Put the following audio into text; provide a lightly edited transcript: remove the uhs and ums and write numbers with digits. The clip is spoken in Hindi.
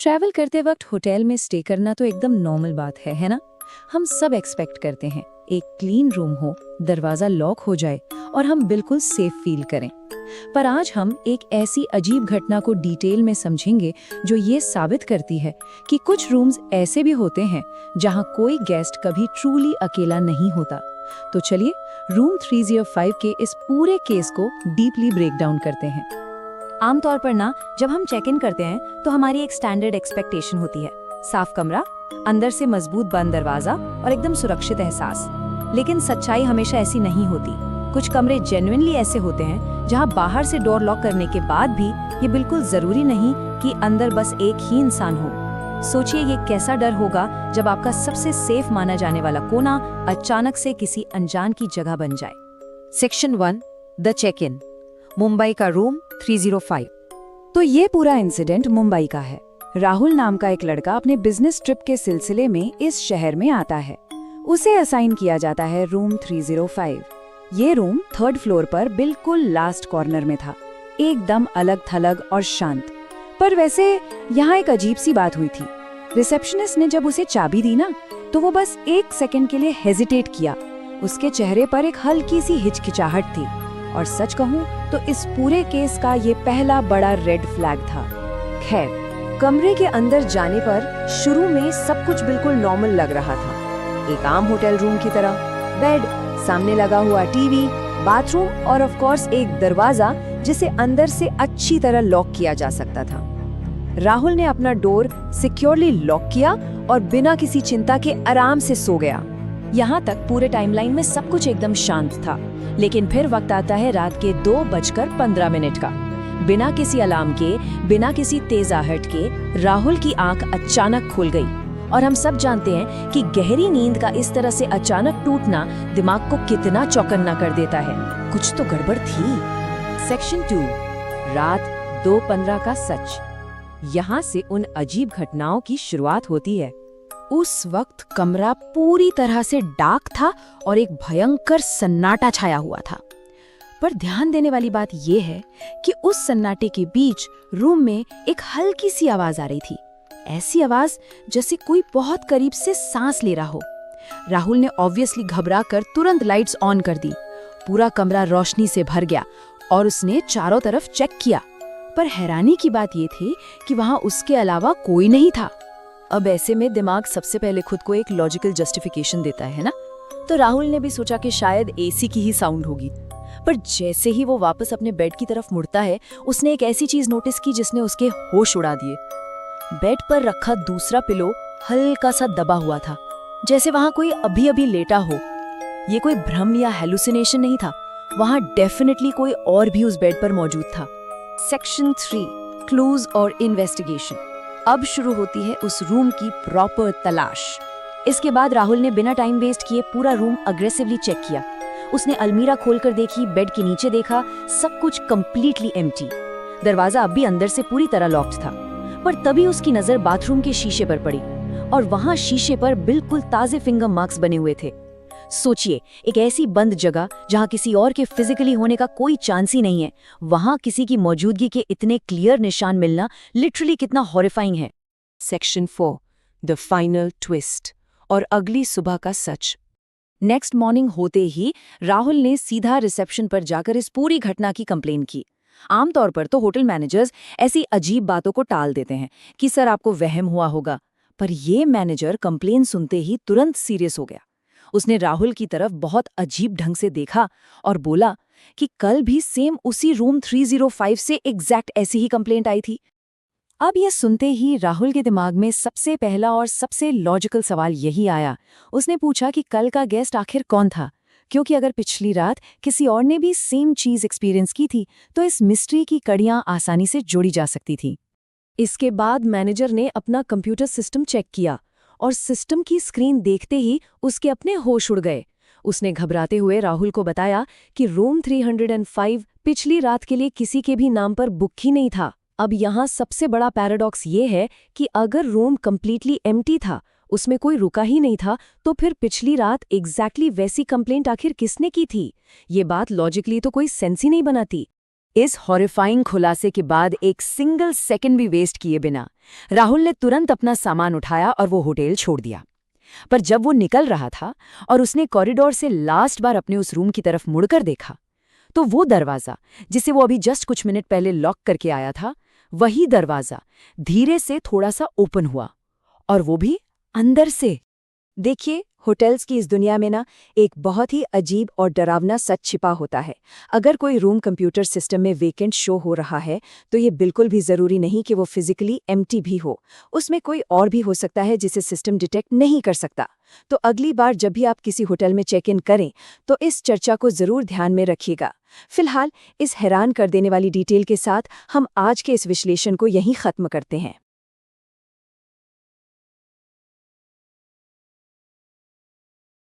ट्रैवल करते वक्त होटल में स्टे करना तो एकदम नॉर्मल बात है ना? हम सब एक्सपेक्ट करते हैं एक क्लीन रूम हो, दरवाजा लॉक हो जाए और हम बिल्कुल सेफ फील करें। पर आज हम एक ऐसी अजीब घटना को डिटेल में समझेंगे जो ये साबित करती है कि कुछ रूम्स ऐसे भी होते हैं जहां कोई गेस्ट कभी ट्रूली अकेला नहीं होता। तो चलिए रूम 305 के इस पूरे केस को डीपली ब्रेक डाउन करते हैं। आमतौर पर ना जब हम चेक इन करते हैं तो हमारी एक स्टैंडर्ड एक्सपेक्टेशन होती है, साफ कमरा, अंदर से मजबूत बंद दरवाजा और एकदम सुरक्षित एहसास। लेकिन सच्चाई हमेशा ऐसी नहीं होती। कुछ कमरे जेन्युइनली ऐसे होते हैं जहां बाहर से डोर लॉक करने के बाद भी ये बिल्कुल जरूरी नहीं कि अंदर बस एक ही इंसान हो। सोचिए ये कैसा डर होगा जब आपका सबसे सेफ माना जाने वाला कोना अचानक से किसी अनजान की जगह बन जाए। Section 1, the check in, Mumbai का रूम 305। तो ये पूरा इंसिडेंट मुंबई का है। राहुल नाम का एक लड़का अपने बिजनेस ट्रिप के सिलसिले में इस शहर में आता है। उसे असाइन किया जाता है रूम 305। ये रूम 3rd फ्लोर पर बिल्कुल लास्ट कॉर्नर में था, एकदम अलग थलग और शांत। पर वैसे यहाँ एक अजीब सी बात हुई थी। रिसेप्शनिस्ट ने जब उसे चाबी दी ना, तो वो बस 1 सेकंड के लिए हेजिटेट किया। उसके चेहरे पर एक हल्की सी हिचकिचाहट थी। और सच कहूँ तो इस पूरे केस का ये पहला बड़ा रेड फ्लैग था। खैर, कमरे के अंदर जाने पर शुरू में सब कुछ बिल्कुल नॉर्मल लग रहा था, एक आम होटल रूम की तरह। बेड, सामने लगा हुआ टीवी, बाथरूम और ऑफ कोर्स एक दरवाजा जिसे अंदर से अच्छी तरह लॉक किया जा सकता था। राहुल ने अपना डोर सिक्योरली लॉक किया और बिना किसी चिंता के आराम से सो गया। यहाँ तक पूरे टाइमलाइन में सब कुछ एकदम शांत था। लेकिन फिर वक्त आता है रात के 2:15 का। बिना किसी अलार्म के, बिना किसी तेज आहट के राहुल की आंख अचानक खुल गई। और हम सब जानते हैं कि गहरी नींद का इस तरह से अचानक टूटना दिमाग को कितना चौकन्ना कर देता है। कुछ तो गड़बड़ थी। सेक्शन 2, रात 2:15 का सच। यहाँ से उन अजीब घटनाओं की शुरुआत होती है। उस वक्त कमरा पूरी तरह से डार्क था और एक भयंकर सन्नाटा छाया हुआ था। पर ध्यान देने वाली बात यह है कि उस सन्नाटे के बीच रूम में एक हल्की सी आवाज आ रही थी। ऐसी आवाज जैसे कोई बहुत करीब से सांस ले रहा हो। राहुल ने ऑब्वियसली घबराकर तुरंत लाइट्स ऑन कर दी। पूरा कमरा रोशनी से भर गया और उसने चारों तरफ चेक किया। पर हैरानी की बात यह थी कि वहां उसके अलावा कोई नहीं था। अब ऐसे में दिमाग सबसे पहले खुद को एक लॉजिकल जस्टिफिकेशन देता है ना? तो राहुल ने भी सोचा कि शायद एसी की ही साउंड होगी। पर जैसे ही वो वापस अपने बेड की तरफ मुड़ता है, उसने एक ऐसी चीज नोटिस की जिसने उसके होश उड़ा दिए। बेड पर रखा दूसरा पिलो हल्का सा दबा हुआ था, जैसे वहां कोई अभी अभी लेटा हो। ये कोई भ्रम या हेलुसिनेशन नहीं था, वहां डेफिनेटली कोई और भी उस बेड पर मौजूद था। सेक्शन 3, क्लूज और इन्वेस्टिगेशन। अब शुरू होती है उस रूम की प्रॉपर तलाश। इसके बाद राहुल ने बिना टाइम वेस्ट किए पूरा रूम अग्रेसिवली चेक किया। उसने अलमीरा खोलकर देखी, बेड के नीचे देखा, सब कुछ कंप्लीटली एम्प्टी। दरवाजा अब भी अंदर से पूरी तरह लॉक्ड था। पर तभी उसकी नजर बाथरूम के शीशे पर पड़ी और वहां शीशे पर बिल्कुल ताजे फिंगर मार्क्स बने हुए थे। सोचिए, एक ऐसी बंद जगह जहां किसी और के फिजिकली होने का कोई चांस ही नहीं है, वहां किसी की मौजूदगी के इतने क्लियर निशान मिलना लिटरली कितना हॉरिफाइंग है। सेक्शन 4, द फाइनल ट्विस्ट और अगली सुबह का सच। नेक्स्ट मॉर्निंग होते ही राहुल ने सीधा रिसेप्शन पर जाकर इस पूरी घटना की कंप्लेन की। आमतौर पर तो होटल मैनेजर्स ऐसी अजीब बातों को टाल देते हैं कि सर आपको वहम हुआ होगा, पर ये मैनेजर कंप्लेन सुनते ही तुरंत सीरियस हो गया। उसने राहुल की तरफ बहुत अजीब ढंग से देखा और बोला कि कल भी सेम उसी रूम 305 से एग्जैक्ट ऐसी ही कंप्लेंट आई थी। अब यह सुनते ही राहुल के दिमाग में सबसे पहला और सबसे लॉजिकल सवाल यही आया। उसने पूछा कि कल का गेस्ट आखिर कौन था, क्योंकि अगर पिछली रात किसी और ने भी सेम चीज एक्सपीरियंस की थी तो इस मिस्ट्री की कड़ियां आसानी से जोड़ी जा सकती थी। इसके बाद मैनेजर ने अपना कंप्यूटर सिस्टम चेक किया और सिस्टम की स्क्रीन देखते ही उसके अपने होश उड़ गए। उसने घबराते हुए राहुल को बताया कि रूम 305 पिछली रात के लिए किसी के भी नाम पर बुक ही नहीं था। अब यहाँ सबसे बड़ा पैराडॉक्स ये है कि अगर रूम कंप्लीटली एम्प्टी था, उसमें कोई रुका ही नहीं था, तो फिर पिछली रात एग्जैक्टली वैसी कंप्लेंट आखिर किसने की थी? ये बात लॉजिकली तो कोई सेंस ही नहीं बनाती। इस हॉरिफाइंग खुलासे के बाद एक सिंगल सेकंड भी वेस्ट किए बिना राहुल ने तुरंत अपना सामान उठाया और वो होटल छोड़ दिया। पर जब वो निकल रहा था और उसने कॉरिडोर से लास्ट बार अपने उस रूम की तरफ मुड़कर देखा, तो वो दरवाजा जिसे वो अभी जस्ट कुछ मिनट पहले लॉक करके आया था, वही दरवाजा धीरे से थोड़ा सा ओपन हुआ, और वो भी अंदर से। देखिए, होटल्स की इस दुनिया में ना एक बहुत ही अजीब और डरावना सच छिपा होता है। अगर कोई रूम कंप्यूटर सिस्टम में वेकेंट शो हो रहा है, तो ये बिल्कुल भी ज़रूरी नहीं कि वो फिजिकली एम्प्टी भी हो। उसमें कोई और भी हो सकता है जिसे सिस्टम डिटेक्ट नहीं कर सकता। तो अगली बार जब भी आप किसी होटल में चेक इन करें, तो इस चर्चा को ज़रूर ध्यान में रखिएगा। फिलहाल इस हैरान कर देने वाली डिटेल के साथ हम आज के इस विश्लेषण को यहीं ख़त्म करते हैं।